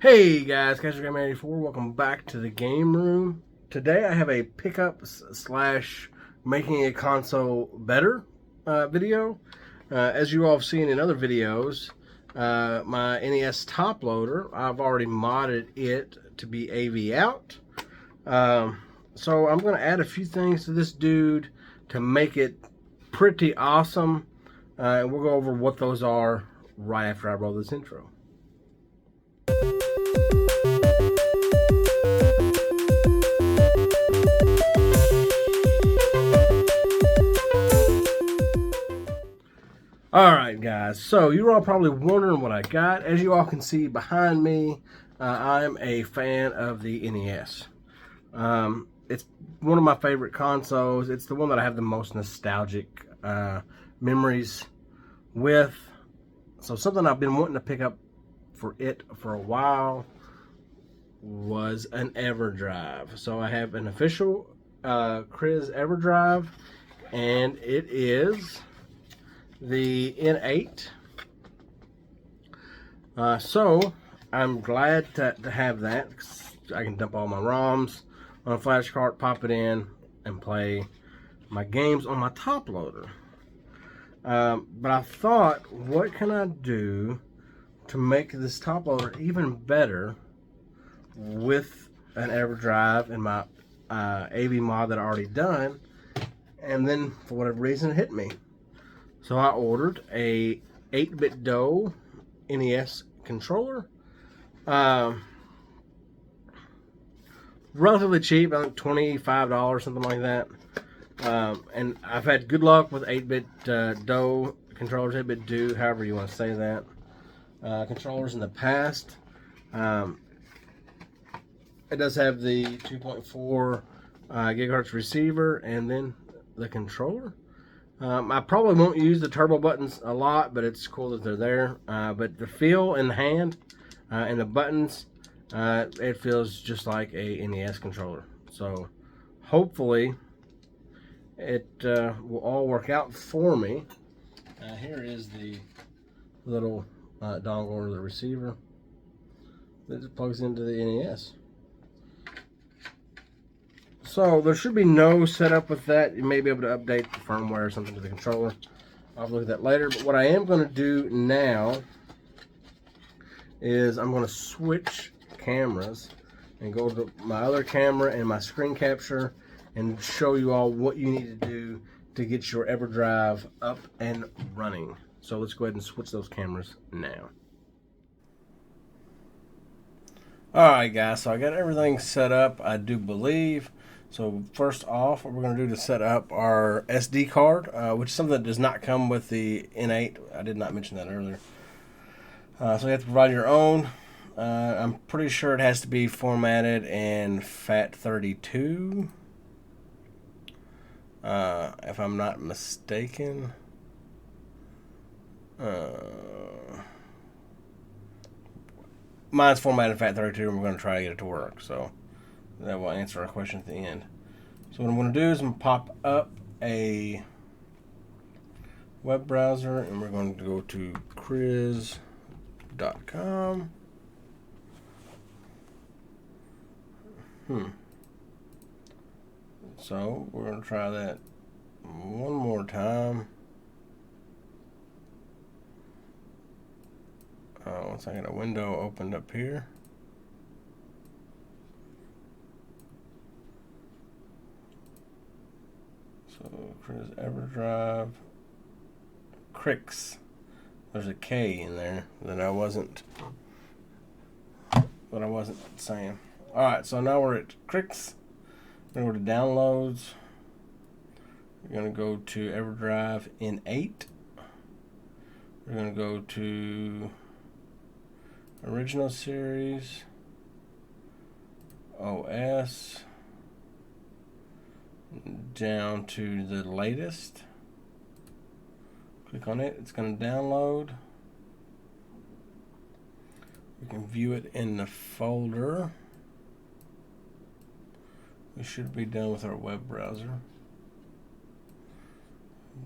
Hey guys, Castrogamer84, welcome back to the game room. Today I have a pickup slash making a console better video. As you all have seen in other videos, my NES top loader, I've already modded it to be AV out. So I'm going to add a few things to this dude to make it pretty awesome. And we'll go over what those are right after I roll this intro. Alright guys, so you're all probably wondering what I got. As you all can see behind me, I'm a fan of the NES. It's one of my favorite consoles. It's the one that I have the most nostalgic memories with. So something I've been wanting to pick up for a while was an EverDrive. So I have an official Kriz EverDrive, and it is the N8. So I'm glad to have that. I can dump all my ROMs on a flash card, pop it in, and play my games on my top loader. But I thought, what can I do to make this top loader even better with an EverDrive and my AV mod that I already done? And then for whatever reason it hit me. So I ordered a 8-bit DOE NES controller. Relatively cheap, I think $25, something like that. And I've had good luck with 8-bit DOE controllers, 8-bit DOE, however you want to say that. Controllers in the past. It does have the 2.4 gigahertz receiver and then the controller. I probably won't use the turbo buttons a lot, but it's cool that they're there. But the feel in the hand and the buttons, it feels just like a NES controller. So hopefully it will all work out for me. Here is the little dongle or the receiver that just plugs into the NES. So there should be no setup with that. You may be able to update the firmware or something to the controller. I'll look at that later. But what I am going to do now is I'm going to switch cameras and go to my other camera and my screen capture and show you all what you need to do to get your EverDrive up and running. So let's go ahead and switch those cameras now. Alright guys, so I got everything set up, I do believe. So first off, what we're going to do to set up our SD card, which is something that does not come with the N8. I did not mention that earlier. So you have to provide your own. I'm pretty sure it has to be formatted in FAT32, if I'm not mistaken. Mine's formatted in FAT32, and we're going to try to get it to work. So that will answer our question at the end. So what I'm going to do is I'm going to pop up a web browser, and we're going to go to kriz.com. So we're going to try that one more time. Once I get a window opened up here. So Kriz EverDrive, Krix. There's a K in there that I wasn't saying. All right, so now we're at Krix. We're going to go to downloads. We're going to go to EverDrive N8. We're going to go to original series, OS, down to the latest. Click on it, it's going to download. We can view it in the folder. We should be done with our web browser.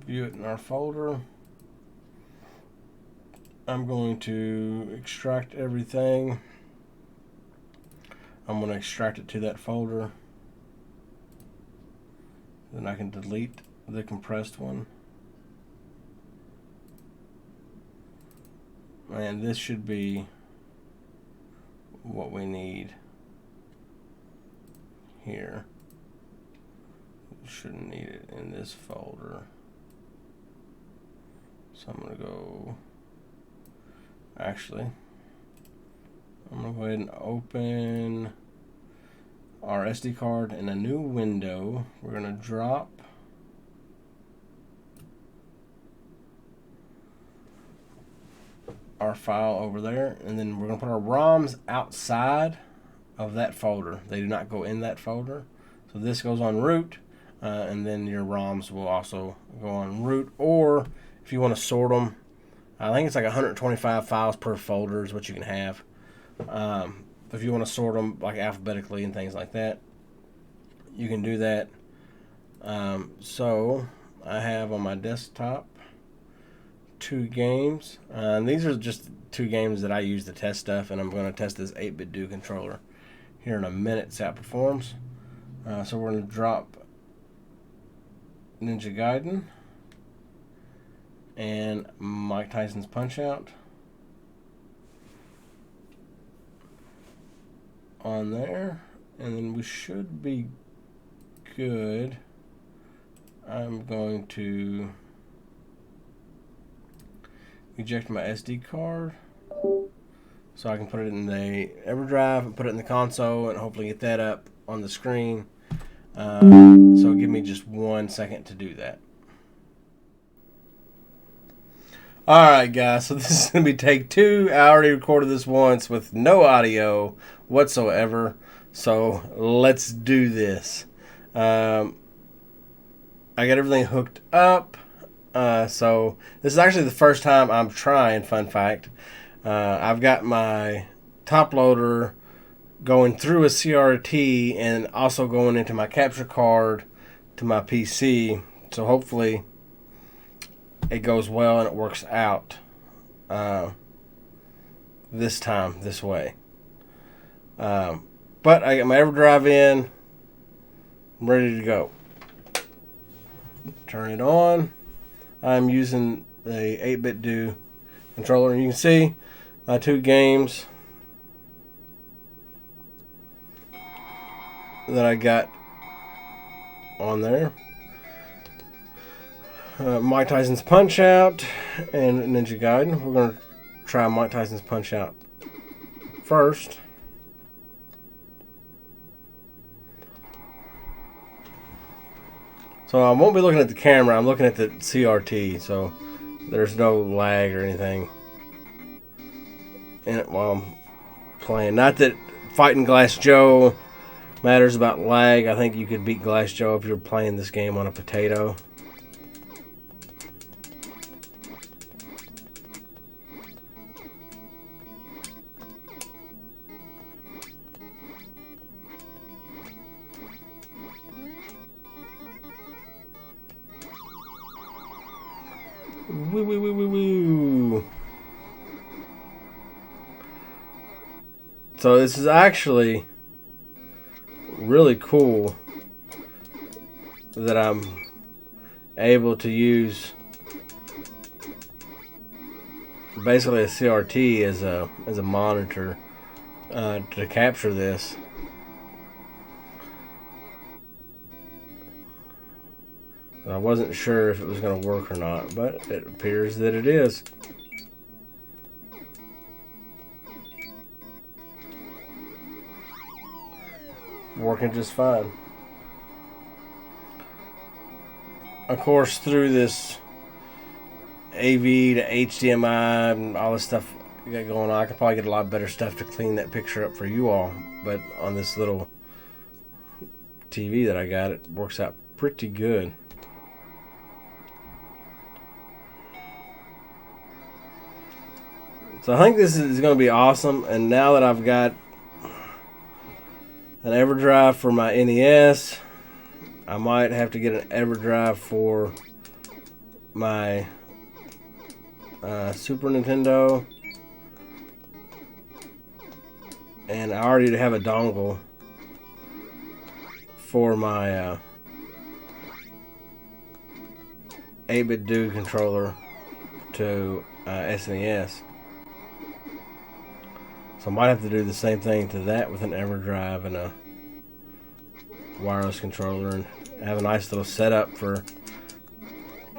View it in our folder. I'm going to extract everything I'm going to extract it to that folder. Then I can delete the compressed one. And this should be what we need here. We shouldn't need it in this folder. So I'm going to go, actually, I'm going to go ahead and open our SD card in a new window. We're going to drop our file over there, and then we're going to put our ROMs outside of that folder. They do not go in that folder. So this goes on root, and then your ROMs will also go on root. Or if you want to sort them, I think it's like 125 files per folder is what you can have. If you want to sort them like alphabetically and things like that, you can do that. So I have on my desktop 2 games. And these are just 2 games that I use to test stuff, and I'm going to test this 8-bit do controller here in a minute, see how it performs. So we're going to drop Ninja Gaiden and Mike Tyson's Punch-Out on there, and then we should be good. I'm going to eject my SD card so I can put it in the EverDrive and put it in the console and hopefully get that up on the screen. So give me just 1 second to do that. Alright guys, so this is going to be take 2. I already recorded this once with no audio whatsoever, so let's do this. I got everything hooked up. So this is actually the first time I'm trying, fun fact. I've got my top loader going through a CRT and also going into my capture card to my PC. So hopefully it goes well and it works out this time, this way. But I got my EverDrive in. I'm ready to go. Turn it on. I'm using the 8-bit do controller, and you can see my 2 games that I got on there. Mike Tyson's Punch-Out and Ninja Gaiden. We're going to try Mike Tyson's Punch-Out first. So I won't be looking at the camera, I'm looking at the CRT, so there's no lag or anything in it while I'm playing. Not that fighting Glass Joe matters about lag. I think you could beat Glass Joe if you're playing this game on a potato. Woo, woo, woo, woo, woo. So this is actually really cool that I'm able to use basically a CRT as a monitor to capture this. I wasn't sure if it was going to work or not, but it appears that it is. Working just fine. Of course, through this AV to HDMI and all this stuff you got going on, I could probably get a lot better stuff to clean that picture up for you all. But on this little TV that I got, it works out pretty good. So I think this is going to be awesome. And now that I've got an EverDrive for my NES, I might have to get an EverDrive for my Super Nintendo. and I already have a dongle for my 8-bit do controller to SNES. So I might have to do the same thing to that with an EverDrive and a wireless controller, and have a nice little setup for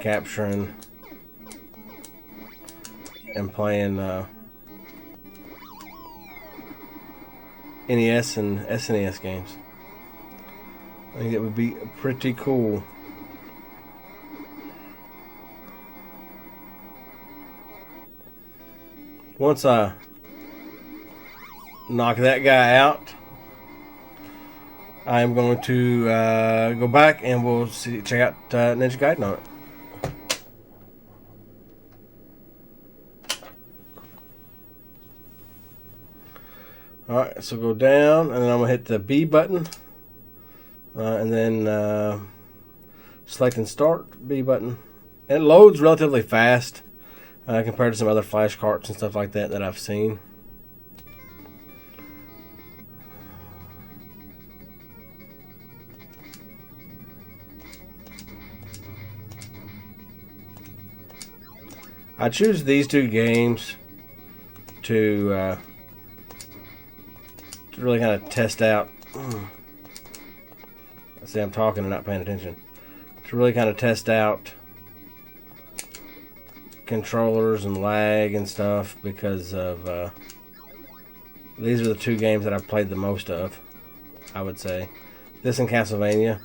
capturing and playing NES and SNES games. I think it would be pretty cool. Once I knock that guy out, I am going to go back and we'll check out Ninja Gaiden on it. Alright, so go down, and then I'm going to hit the B button, and then select and start, B button. And it loads relatively fast compared to some other flash carts and stuff like that I've seen. I choose these two games to really kind of test out. See, I'm talking and not paying attention. To really kind of test out controllers and lag and stuff, because of these are the two games that I've played the most of, I would say. This and Castlevania.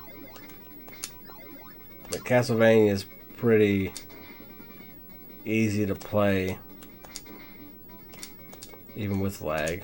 But Castlevania is pretty easy to play, even with lag.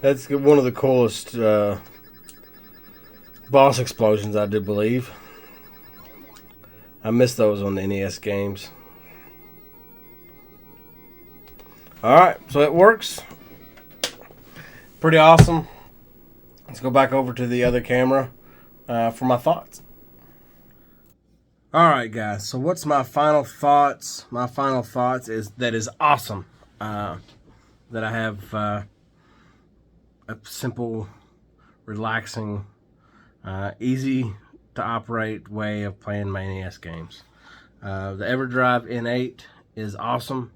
That's one of the coolest boss explosions, I do believe. I miss those on the NES games. Alright, so it works. Pretty awesome. Let's go back over to the other camera for my thoughts. Alright, guys, so what's my final thoughts? My final thoughts is that is awesome. That I have a simple, relaxing, easy to operate way of playing my NES games. The EverDrive N8 is awesome.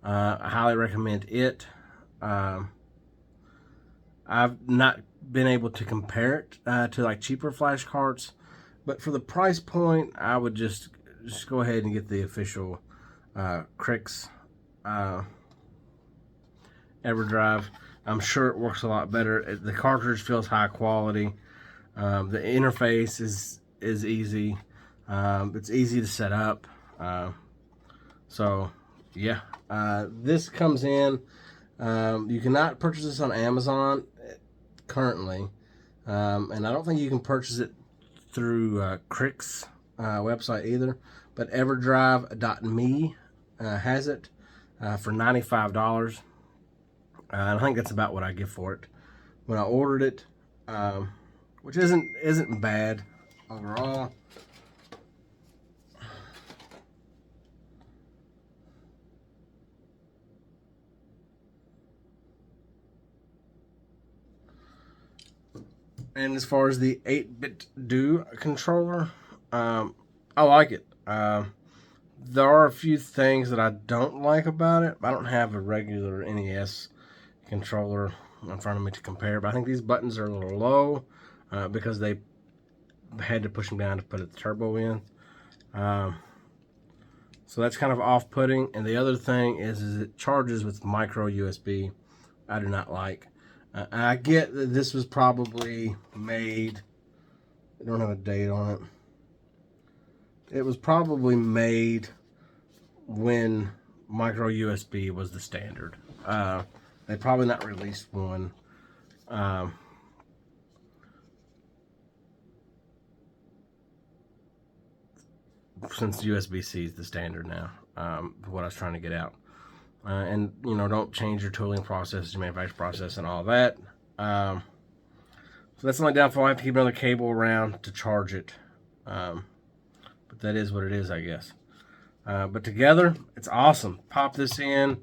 I highly recommend it. I've not been able to compare it to like cheaper flash carts, but for the price point, I would just go ahead and get the official Crix EverDrive. I'm sure it works a lot better. The cartridge feels high quality. The interface is easy. It's easy to set up. So yeah, this comes in. You cannot purchase this on Amazon currently, and I don't think you can purchase it through Crix website either. But EverDrive.me has it for $95. I think that's about what I give for it when I ordered it, which isn't bad overall. And as far as the 8-bit do controller, I like it. There are a few things that I don't like about it. I don't have a regular NES controller in front of me to compare, but I think these buttons are a little low because they had to push them down to put the turbo in. So that's kind of off-putting. And the other thing is it charges with micro USB. I do not like. I get that this was probably made, I don't have a date on it. It was probably made when micro USB was the standard. They probably not released one since USB-C is the standard now. What I was trying to get out. And don't change your tooling process, your manufacturing process, and all that. So that's the only downfall. I have to keep another cable around to charge it. But that is what it is, I guess. But together, it's awesome. Pop this in,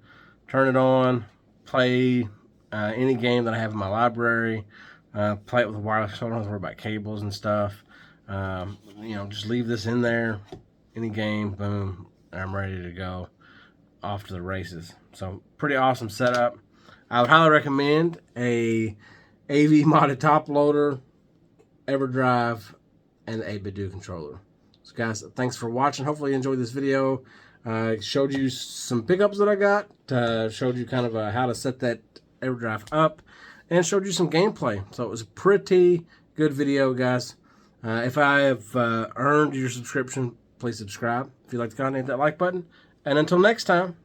turn it on, play any game that I have in my library. Play it with a wireless, so I don't have to worry about cables and stuff. Just leave this in there, any game, boom, I'm ready to go off to the races. So pretty awesome setup. I would highly recommend a AV modded top loader, EverDrive, and the 8BitDo controller. So guys, thanks for watching. Hopefully you enjoyed this video. Showed you some pickups that I got. Showed you kind of how to set that EverDrive up, and showed you some gameplay. So it was a pretty good video, guys. If I have earned your subscription, please subscribe. If you like the content, hit that like button. And until next time,